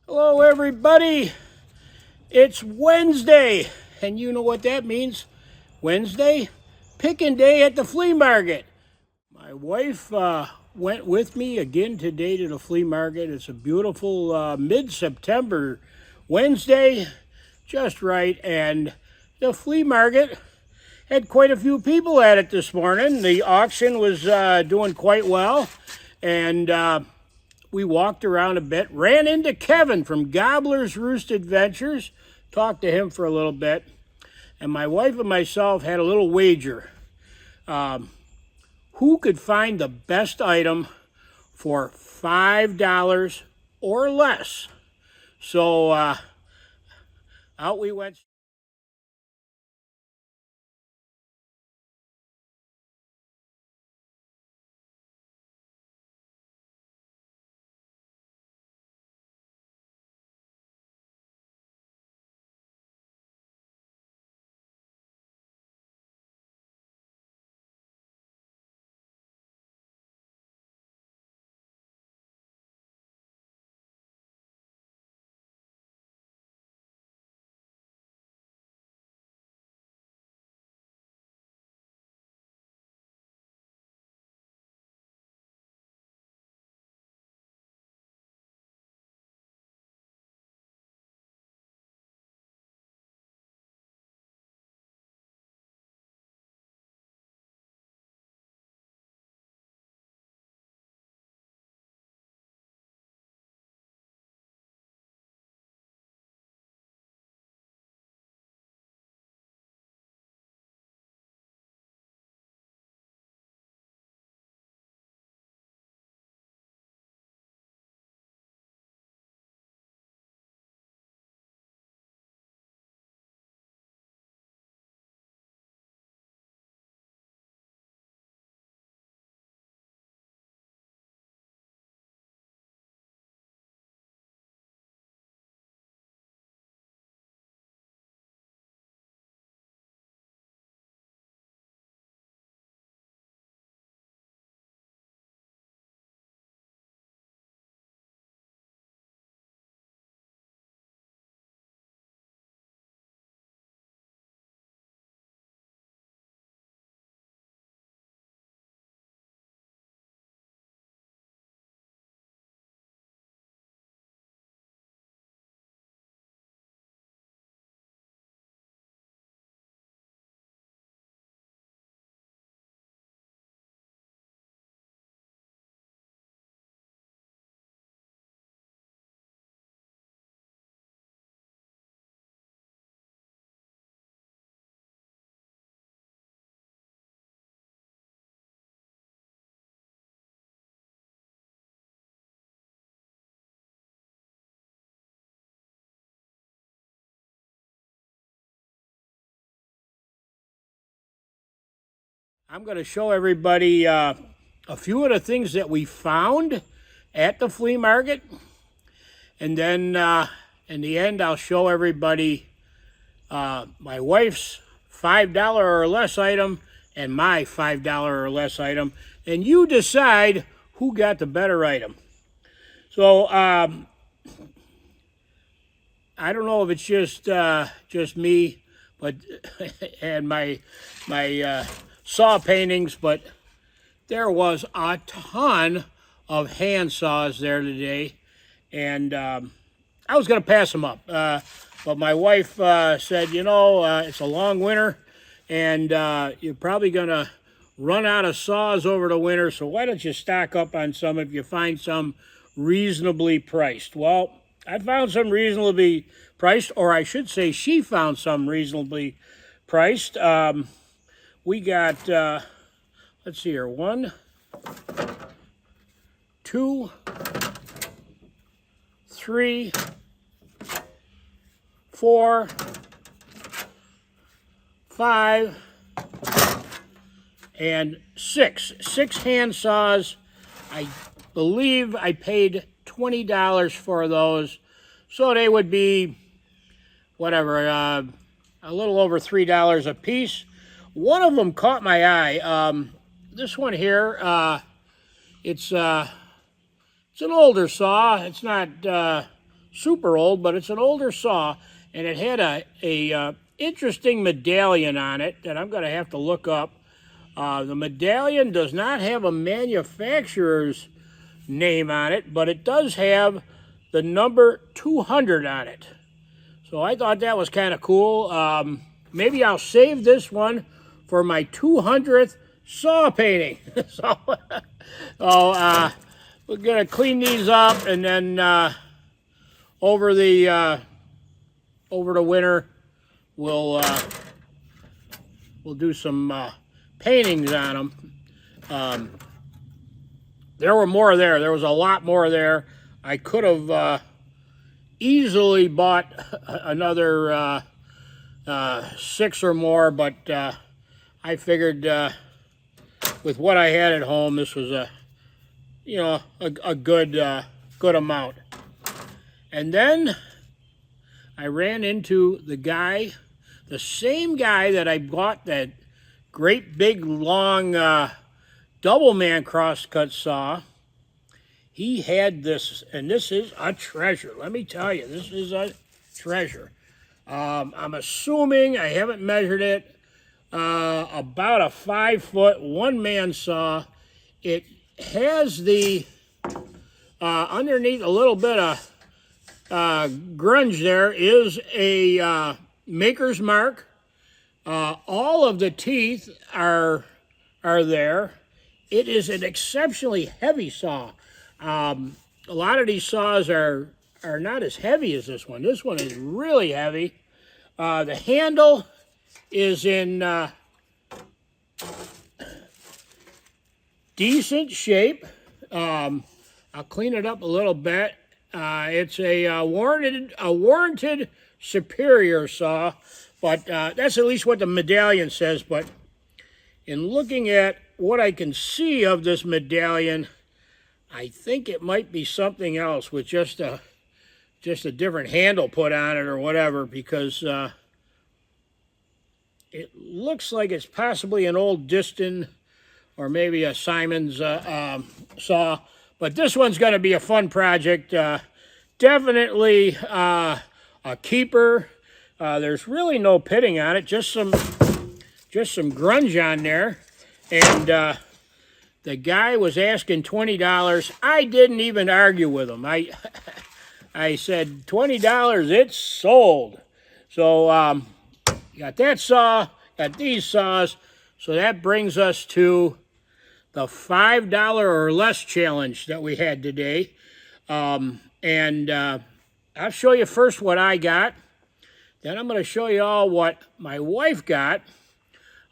Hello, everybody. It's Wednesday, and you know what that means. Wednesday, pickin' day at the flea market. My wife went with me again today to the flea market. It's a beautiful mid-September Wednesday, just right, and the flea market had quite a few people at it this morning. The auction was doing quite well, and we walked around a bit, ran into Kevin from Gobbler's Roost Adventures, talked to him for a little bit, and my wife and myself had a little wager. Who could find the best item for $5 or less? So out we went. I'm going to show everybody a few of the things that we found at the flea market, and then in the end, I'll show everybody my wife's $5 or less item and my $5 or less item, and you decide who got the better item. So I don't know if it's just me, but and my saw paintings, but there was a ton of hand saws there today, and I was going to pass them up, but my wife said, it's a long winter, and you're probably going to run out of saws over the winter, so why don't you stock up on some if you find some reasonably priced? Well, I found some reasonably priced, or I should say she found some reasonably priced. We got, let's see here, 1, 2, 3, 4, 5, and 6. 6 hand saws. I believe I paid $20 for those, so they would be whatever, a little over $3 a piece. One of them caught my eye. This one here, it's an older saw. It's not super old, but it's an older saw, and it had a interesting medallion on it that I'm going to have to look up. The medallion does not have a manufacturer's name on it, but it does have the number 200 on it. So I thought that was kind of cool. Maybe I'll save this one for my 200th saw painting. so we're going to clean these up, and then over the winter we'll do some paintings on them. There were more there. There was a lot more there. I could have easily bought another 6 or more, but I figured with what I had at home, this was a good amount. And then I ran into the same guy that I bought that great big long double man crosscut saw. He had this, and this is a treasure. Let me tell you, this is a treasure. I'm assuming, I haven't measured it, about a 5-foot one-man saw. It has the underneath a little bit of grunge. There is a maker's mark. All of the teeth are there. It is an exceptionally heavy saw. A lot of these saws are not as heavy as this one. This one is really heavy. The handle is in decent shape. I'll clean it up a little bit. It's a warranted superior saw, but that's at least what the medallion says. But in looking at what I can see of this medallion, I think it might be something else with just a different handle put on it or whatever, because it looks like it's possibly an old Diston or maybe a Simon's saw. But this one's going to be a fun project. Definitely a keeper. There's really no pitting on it, just some grunge on there. And the guy was asking $20. I didn't even argue with him. I said, $20, it's sold. So got that saw, got these saws. So that brings us to the $5 or less challenge that we had today. And I'll show you first what I got. Then I'm going to show you all what my wife got.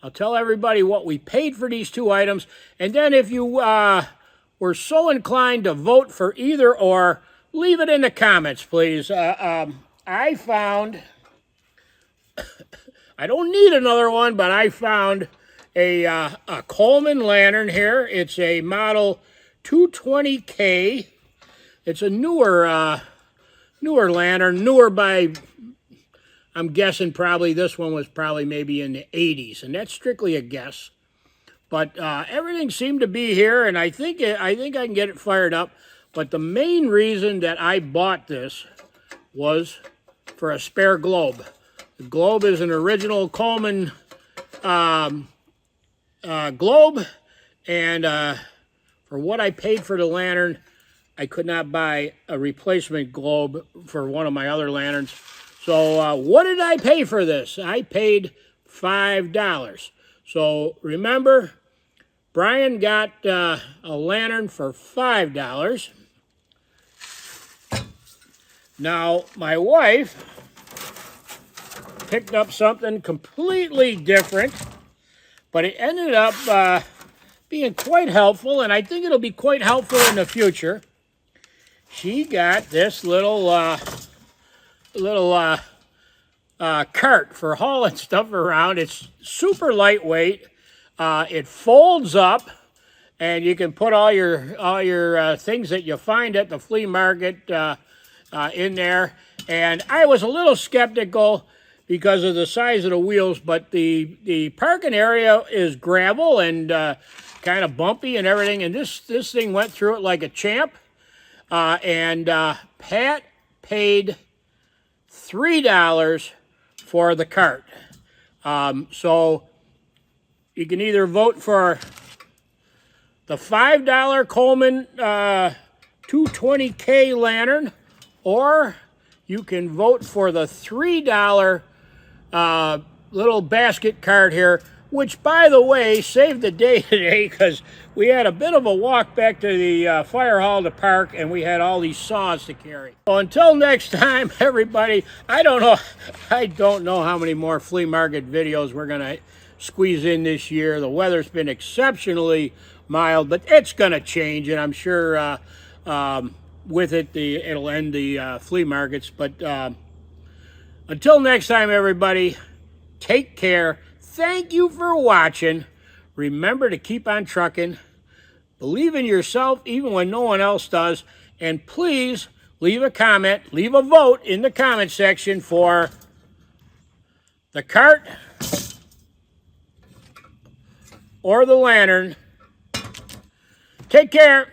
I'll tell everybody what we paid for these two items. And then if you were so inclined to vote for either or, leave it in the comments, please. I found, I don't need another one, but I found a Coleman lantern here. It's a model 220K. It's a newer lantern, newer by, I'm guessing probably this one was probably maybe in the 80s, and that's strictly a guess. But everything seemed to be here, and I think I can get it fired up. But the main reason that I bought this was for a spare globe. The globe is an original Coleman globe, and for what I paid for the lantern, I could not buy a replacement globe for one of my other lanterns. So what did I pay for this? I paid $5. So remember, Brian got a lantern for $5. Now, my wife picked up something completely different, but it ended up being quite helpful, and I think it'll be quite helpful in the future. She got this little cart for hauling stuff around. It's super lightweight. It folds up, and you can put all your things that you find at the flea market in there. And I was a little skeptical because of the size of the wheels, but the parking area is gravel and kind of bumpy and everything, and this thing went through it like a champ. And Pat paid $3 for the cart. So you can either vote for the $5 Coleman 220K lantern, or you can vote for the $3 little basket cart here, which, by the way, saved the day today because we had a bit of a walk back to the fire hall to park, and we had all these saws to carry. So until next time, everybody, I don't know how many more flea market videos we're going to squeeze in this year. The weather's been exceptionally mild, but it's going to change, and I'm sure with it, it'll end the flea markets. But until next time, everybody, take care. Thank you for watching. Remember to keep on trucking. Believe in yourself even when no one else does. And please leave a comment, leave a vote in the comment section for the cart or the lantern. Take care.